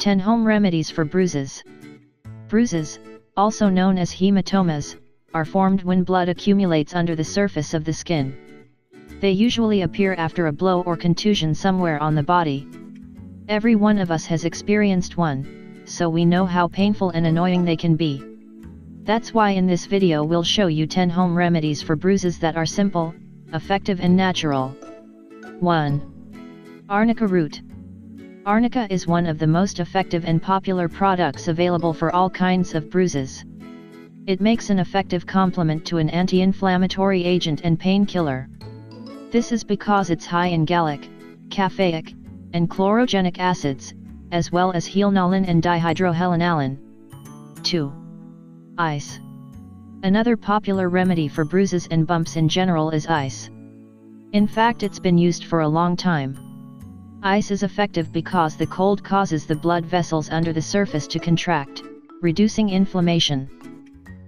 10 Home Remedies for Bruises. Bruises, also known as hematomas, are formed when blood accumulates under the surface of the skin. They usually appear after a blow or contusion somewhere on the body. Every one of us has experienced one, so we know how painful and annoying they can be. That's why in this video we'll show you 10 home remedies for bruises that are simple, effective and natural. 1. Arnica Root. Arnica is one of the most effective and popular products available for all kinds of bruises. It makes an effective complement to an anti-inflammatory agent and painkiller. This is because it's high in gallic, caffeic, and chlorogenic acids, as well as helenalin and dihydrohelenalin. 2. Ice. Another popular remedy for bruises and bumps in general is ice. In fact, it's been used for a long time. Ice is effective because the cold causes the blood vessels under the surface to contract, reducing inflammation.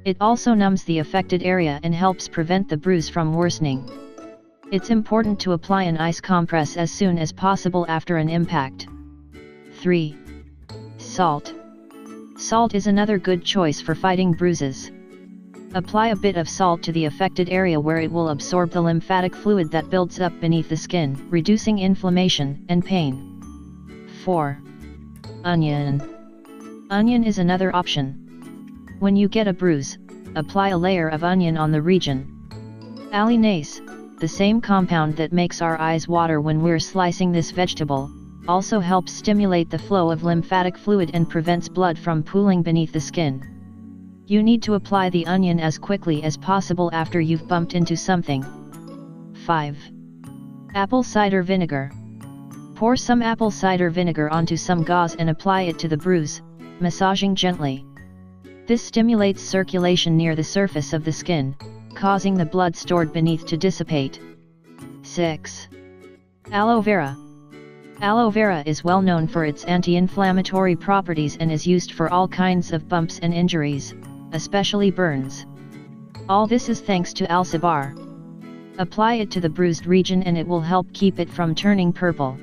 It also numbs the affected area and helps prevent the bruise from worsening. It's important to apply an ice compress as soon as possible after an impact. 3. Salt. Salt is another good choice for fighting bruises. Apply a bit of salt to the affected area where it will absorb the lymphatic fluid that builds up beneath the skin, reducing inflammation and pain. 4. Onion. Onion is another option. When you get a bruise, apply a layer of onion on the region. Allinase, the same compound that makes our eyes water when we're slicing this vegetable, also helps stimulate the flow of lymphatic fluid and prevents blood from pooling beneath the skin. You need to apply the onion as quickly as possible after you've bumped into something. 5. Apple cider vinegar. Pour some apple cider vinegar onto some gauze and apply it to the bruise, massaging gently. This stimulates circulation near the surface of the skin, causing the blood stored beneath to dissipate. 6. Aloe Vera. Aloe vera is well known for its anti-inflammatory properties and is used for all kinds of bumps and injuries, especially burns. All this is thanks to Alcibar. Apply it to the bruised region and it will help keep it from turning purple.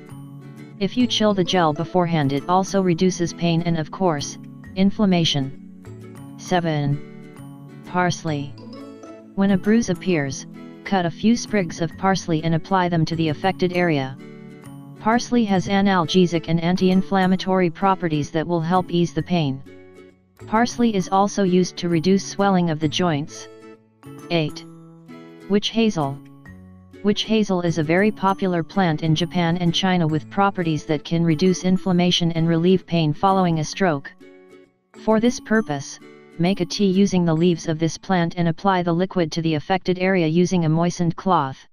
If you chill the gel beforehand, it also reduces pain and, of course, inflammation. 7. Parsley. When a bruise appears, cut a few sprigs of parsley and apply them to the affected area. Parsley has analgesic and anti-inflammatory properties that will help ease the pain. Parsley is also used to reduce swelling of the joints. 8. Witch hazel. Witch hazel is a very popular plant in Japan and China with properties that can reduce inflammation and relieve pain following a stroke. For this purpose, make a tea using the leaves of this plant and apply the liquid to the affected area using a moistened cloth.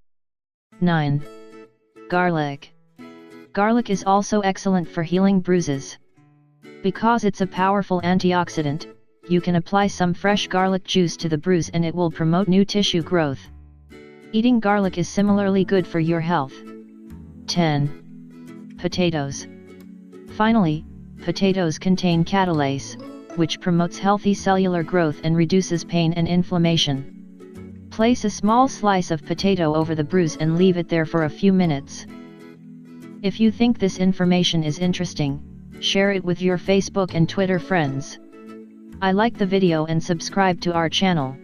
9. Garlic. Garlic is also excellent for healing bruises. Because it's a powerful antioxidant, you can apply some fresh garlic juice to the bruise and it will promote new tissue growth. Eating garlic is similarly good for your health. 10. Potatoes. Finally, potatoes contain catalase, which promotes healthy cellular growth and reduces pain and inflammation. Place a small slice of potato over the bruise and leave it there for a few minutes. If you think this information is interesting, share it with your Facebook and Twitter friends. I like the video and subscribe to our channel.